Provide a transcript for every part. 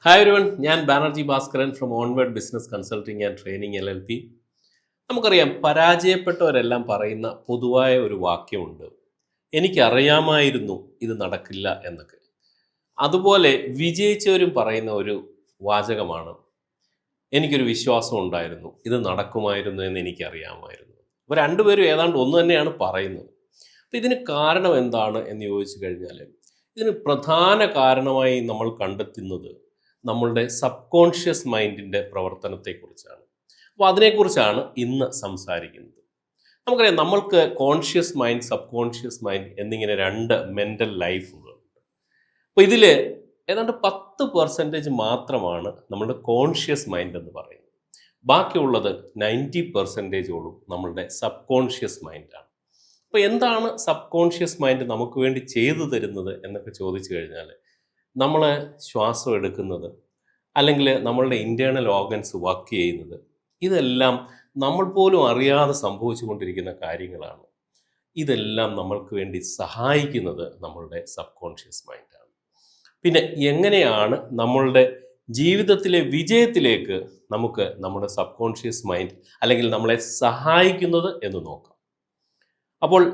Hi everyone, ഞാൻ Banerjee Bhaskaran from onward business consulting and training LLP. നമുക്കറിയാം, പരാജയപ്പെട്ടവരെല്ലാം പറയുന്ന പൊതുവായ ഒരു വാക്യമുണ്ട്, എനിക്കറിയാമായിരുന്നു ഇത് നടക്കില്ല എന്നൊക്കെ. അതുപോലെ വിജയിച്ചവരും പറയുന്ന ഒരു വാചകമാണ്, എനിക്കൊരു വിശ്വാസം ഉണ്ടായിരുന്നു ഇത് നടക്കുമായിരുന്നു എന്ന് എനിക്കറിയാമായിരുന്നു. അപ്പോൾ രണ്ടുപേരും ഏതാണ്ട് ഒന്ന് തന്നെയാണ് പറയുന്നത്. അപ്പോൾ ഇതിന് കാരണം എന്താണ് എന്ന് ചോദിച്ചു കഴിഞ്ഞാൽ, ഇതിന് പ്രധാന കാരണമായി നമ്മൾ കണ്ടെത്തുന്നത് നമ്മളുടെ സബ് കോൺഷ്യസ് മൈൻഡിൻ്റെ പ്രവർത്തനത്തെക്കുറിച്ചാണ്. അപ്പോൾ അതിനെക്കുറിച്ചാണ് ഇന്ന് സംസാരിക്കുന്നത്. നമുക്കറിയാം, നമ്മൾക്ക് conscious mind, sub conscious mind എന്നിങ്ങനെ രണ്ട് മെൻ്റൽ ലൈഫുകളുണ്ട്. അപ്പോൾ ഇതിൽ ഏതാണ്ട് 10% മാത്രമാണ് നമ്മളുടെ കോൺഷ്യസ് മൈൻഡ് എന്ന് പറയുന്നത്. ബാക്കിയുള്ളത് 90%ഓളം നമ്മളുടെ സബ് കോൺഷ്യസ് മൈൻഡാണ്. അപ്പോൾ എന്താണ് സബ് കോൺഷ്യസ് മൈൻഡ് നമുക്ക് വേണ്ടി ചെയ്തു തരുന്നത് എന്നൊക്കെ ചോദിച്ചു കഴിഞ്ഞാൽ, നമ്മൾ ശ്വാസം എടുക്കുന്നത്, അല്ലെങ്കിൽ നമ്മളുടെ ഇൻറ്റേർണൽ ഓർഗൻസ് വർക്ക് ചെയ്യുന്നത്, ഇതെല്ലാം നമ്മൾ പോലും അറിയാതെ സംഭവിച്ചു കൊണ്ടിരിക്കുന്ന കാര്യങ്ങളാണ്. ഇതെല്ലാം നമ്മൾക്ക് വേണ്ടി സഹായിക്കുന്നത് നമ്മളുടെ സബ് കോൺഷ്യസ് മൈൻഡാണ്. പിന്നെ എങ്ങനെയാണ് നമ്മളുടെ ജീവിതത്തിലെ വിജയത്തിലേക്ക് നമുക്ക് നമ്മുടെ സബ് കോൺഷ്യസ് മൈൻഡ് അല്ലെങ്കിൽ നമ്മളെ സഹായിക്കുന്നത് എന്ന് നോക്കാം. അപ്പോൾ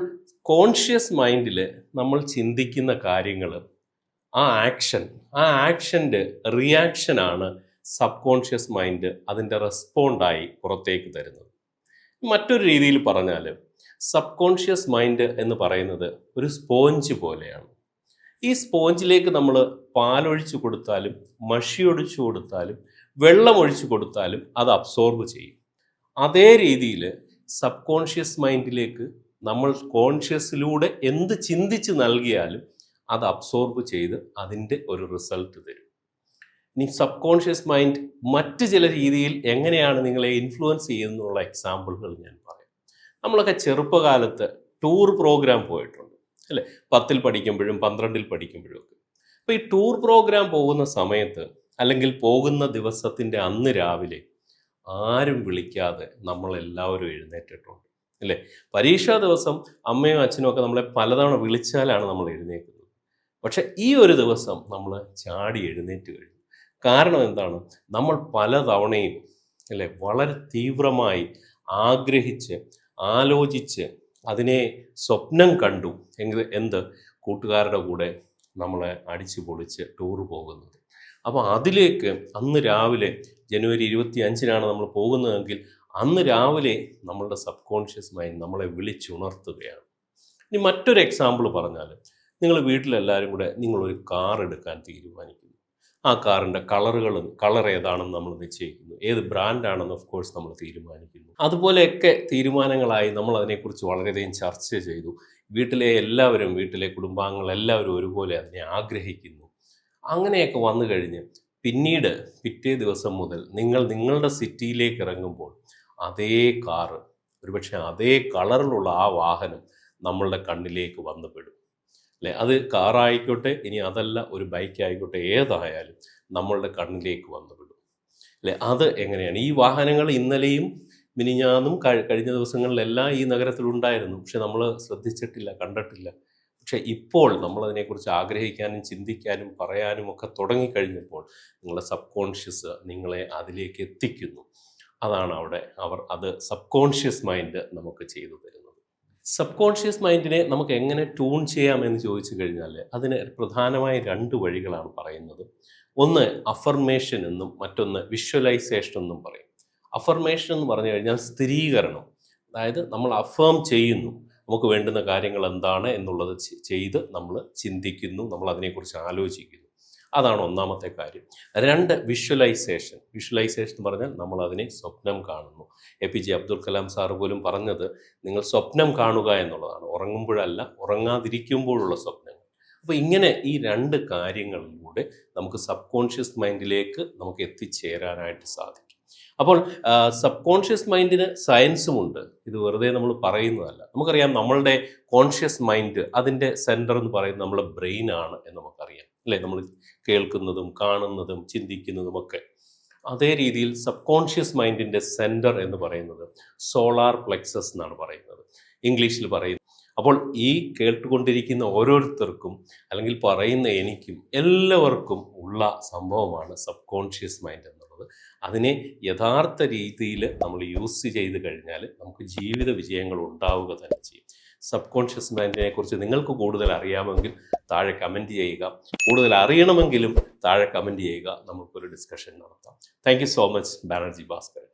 കോൺഷ്യസ് മൈൻഡിൽ നമ്മൾ ചിന്തിക്കുന്ന കാര്യങ്ങൾ, ആ ആക്ഷൻ്റെ റിയാക്ഷനാണ് സബ് കോൺഷ്യസ് മൈൻഡ് അതിൻ്റെ റെസ്പോണ്ടായി പുറത്തേക്ക് തരുന്നത്. മറ്റൊരു രീതിയിൽ പറഞ്ഞാൽ, സബ് കോൺഷ്യസ് മൈൻഡ് എന്ന് പറയുന്നത് ഒരു സ്പോഞ്ച് പോലെയാണ്. ഈ സ്പോഞ്ചിലേക്ക് നമ്മൾ പാലൊഴിച്ചു കൊടുത്താലും, മഷി ഒഴിച്ചു കൊടുത്താലും, വെള്ളം ഒഴിച്ചു കൊടുത്താലും അത് അബ്സോർബ് ചെയ്യും. അതേ രീതിയിൽ സബ് കോൺഷ്യസ് മൈൻഡിലേക്ക് നമ്മൾ കോൺഷ്യസിലൂടെ എന്ത് ചിന്തിച്ച് നൽകിയാലും അത് അബ്സോർബ് ചെയ്ത് അതിൻ്റെ ഒരു റിസൾട്ട് തരും. ഇനി സബ് കോൺഷ്യസ് മൈൻഡ് മറ്റ് ചില രീതിയിൽ എങ്ങനെയാണ് നിങ്ങളെ ഇൻഫ്ലുവൻസ് ചെയ്യുന്നുള്ള എക്സാമ്പിളുകൾ ഞാൻ പറയാം. നമ്മളൊക്കെ ചെറുപ്പകാലത്ത് ടൂർ പ്രോഗ്രാം പോയിട്ടുണ്ട്, അല്ലേ? 10ൽ പഠിക്കുമ്പോഴും 12ൽ പഠിക്കുമ്പോഴും ഒക്കെ. അപ്പോൾ ഈ ടൂർ പ്രോഗ്രാം പോകുന്ന സമയത്ത്, അല്ലെങ്കിൽ പോകുന്ന ദിവസത്തിൻ്റെ അന്ന് രാവിലെ ആരും വിളിക്കാതെ നമ്മളെല്ലാവരും എഴുന്നേറ്റിട്ടുണ്ട്, അല്ലേ? പരീക്ഷാ ദിവസം അമ്മയും അച്ഛനും ഒക്കെ നമ്മളെ പലതവണ വിളിച്ചാലാണ് നമ്മൾ എഴുന്നേക്കുന്നത്. പക്ഷെ ഈ ഒരു ദിവസം നമ്മൾ ചാടി എഴുന്നേറ്റ് കഴിഞ്ഞു. കാരണം എന്താണ്? നമ്മൾ പലതവണയും, അല്ലേ, വളരെ തീവ്രമായി ആഗ്രഹിച്ച് ആലോചിച്ച് അതിനെ സ്വപ്നം കണ്ടു എന്ത് കൂട്ടുകാരുടെ കൂടെ നമ്മളെ അടിച്ചു പൊളിച്ച് ടൂർ പോകുന്നത്. അപ്പോൾ അതിലേക്ക് അന്ന് രാവിലെ ജനുവരി 25-നാണ് നമ്മൾ പോകുന്നതെങ്കിൽ അന്ന് രാവിലെ നമ്മളുടെ സബ് കോൺഷ്യസ് മൈൻഡ് നമ്മളെ വിളിച്ചുണർത്തുകയാണ്. ഇനി മറ്റൊരു എക്സാമ്പിൾ പറഞ്ഞാൽ, നിങ്ങൾ വീട്ടിലെല്ലാവരും കൂടെ നിങ്ങളൊരു കാർ എടുക്കാൻ തീരുമാനിക്കുന്നു. ആ കാറിൻ്റെ കളർ ഏതാണെന്ന് നമ്മൾ നിശ്ചയിക്കുന്നു, ഏത് ബ്രാൻഡാണെന്ന് ഓഫ് കോഴ്സ് നമ്മൾ തീരുമാനിക്കുന്നു. അതുപോലെയൊക്കെ തീരുമാനങ്ങളായി നമ്മൾ അതിനെക്കുറിച്ച് വളരെയധികം ചർച്ച ചെയ്തു. വീട്ടിലെ കുടുംബാംഗങ്ങൾ എല്ലാവരും ഒരുപോലെ അതിനെ ആഗ്രഹിക്കുന്നു. അങ്ങനെയൊക്കെ വന്നു കഴിഞ്ഞ് പിന്നീട് പിറ്റേ ദിവസം മുതൽ നിങ്ങൾ നിങ്ങളുടെ സിറ്റിയിലേക്ക് ഇറങ്ങുമ്പോൾ അതേ കാറ്, ഒരുപക്ഷെ അതേ കളറിലുള്ള ആ വാഹനം നമ്മളുടെ കണ്ണിലേക്ക് വന്നുപെടും, അല്ലേ? അത് കാറായിക്കോട്ടെ, ഇനി അതല്ല ഒരു ബൈക്ക് ആയിക്കോട്ടെ, ഏതായാലും നമ്മളുടെ കണ്ണിലേക്ക് വന്നുപെടും, അല്ലേ? അത് എങ്ങനെയാണ്? ഈ വാഹനങ്ങൾ ഇന്നലെയും മിനിഞ്ഞാന്നും കഴിഞ്ഞ ദിവസങ്ങളിലെല്ലാം ഈ നഗരത്തിലുണ്ടായിരുന്നു. പക്ഷെ നമ്മൾ ശ്രദ്ധിച്ചിട്ടില്ല, കണ്ടിട്ടില്ല. പക്ഷെ ഇപ്പോൾ നമ്മളതിനെക്കുറിച്ച് ആഗ്രഹിക്കാനും ചിന്തിക്കാനും പറയാനും ഒക്കെ തുടങ്ങിക്കഴിഞ്ഞപ്പോൾ നിങ്ങളുടെ സബ് കോൺഷ്യസ് നിങ്ങളെ അതിലേക്ക് എത്തിക്കുന്നു. അതാണ് അവിടെ അത് സബ് കോൺഷ്യസ് മൈൻഡ് നമുക്ക് ചെയ്തു തരുന്നത്. സബ് കോൺഷ്യസ് മൈൻഡിനെ നമുക്ക് എങ്ങനെ ട്യൂൺ ചെയ്യാമെന്ന് ചോദിച്ചു കഴിഞ്ഞാൽ, അതിന് പ്രധാനമായ 2 വഴികളാണ് പറയുന്നത്. ഒന്ന് അഫർമേഷൻ എന്നും മറ്റൊന്ന് വിഷ്വലൈസേഷൻ എന്നും പറയും. അഫർമേഷൻ എന്ന് പറഞ്ഞു കഴിഞ്ഞാൽ സ്ഥിരീകരണം, അതായത് നമ്മൾ അഫേം ചെയ്യുന്നു, നമുക്ക് വേണ്ടുന്ന കാര്യങ്ങൾ എന്താണ് എന്നുള്ളത് ചെയ്ത് നമ്മൾ ചിന്തിക്കുന്നു, നമ്മൾ അതിനെക്കുറിച്ച് ആലോചിക്കുന്നു. അതാണ് ഒന്നാമത്തെ കാര്യം. 2 വിഷ്വലൈസേഷൻ എന്ന് പറഞ്ഞാൽ നമ്മൾ അതിനെ സ്വപ്നം കാണുന്നു. APJ അബ്ദുൽ കലാം സാറ് പോലും പറഞ്ഞത് നിങ്ങൾ സ്വപ്നം കാണുക എന്നുള്ളതാണ്, ഉറങ്ങുമ്പോഴല്ല, ഉറങ്ങാതിരിക്കുമ്പോഴുള്ള സ്വപ്നങ്ങൾ. അപ്പോൾ ഇങ്ങനെ ഈ 2 കാര്യങ്ങളിലൂടെ നമുക്ക് സബ് കോൺഷ്യസ് മൈൻഡിലേക്ക് നമുക്ക് എത്തിച്ചേരാനായിട്ട് സാധിക്കും. അപ്പോൾ സബ് കോൺഷ്യസ് മൈൻഡിന് സയൻസുമുണ്ട്, ഇത് വെറുതെ നമ്മൾ പറയുന്നതല്ല. നമുക്കറിയാം, നമ്മളുടെ കോൺഷ്യസ് മൈൻഡ് അതിൻ്റെ സെൻറ്റർ എന്ന് പറയുന്നത് നമ്മളെ ബ്രെയിനാണ് എന്ന് നമുക്കറിയാം, അല്ലേ? നമ്മൾ കേൾക്കുന്നതും കാണുന്നതും ചിന്തിക്കുന്നതും ഒക്കെ. അതേ രീതിയിൽ സബ് കോൺഷ്യസ് മൈൻഡിൻ്റെ സെൻറ്റർ എന്ന് പറയുന്നത് സോളാർ പ്ലെക്സസ് എന്നാണ് പറയുന്നത്, ഇംഗ്ലീഷിൽ പറയുന്നത്. അപ്പോൾ ഈ കേട്ടുകൊണ്ടിരിക്കുന്ന ഓരോരുത്തർക്കും അല്ലെങ്കിൽ പറയുന്ന എനിക്കും എല്ലാവർക്കും ഉള്ള സംഭവമാണ് സബ് കോൺഷ്യസ് മൈൻഡ് എന്നുള്ളത്. അതിനെ യഥാർത്ഥ രീതിയിൽ നമ്മൾ യൂസ് ചെയ്ത് കഴിഞ്ഞാൽ നമുക്ക് ജീവിത വിജയങ്ങൾ ഉണ്ടാവുക തന്നെ ചെയ്യും. സബ് കോൺഷ്യസ് മൈൻഡിനെ കുറിച്ച് നിങ്ങൾക്ക് കൂടുതൽ അറിയാമെങ്കിൽ താഴെ കമൻറ്റ് ചെയ്യുക. കൂടുതൽ അറിയണമെങ്കിലും താഴെ കമൻറ്റ് ചെയ്യുക. നമുക്കൊരു ഡിസ്കഷൻ നടത്താം. Thank you so much. Banerjee Bhaskaran.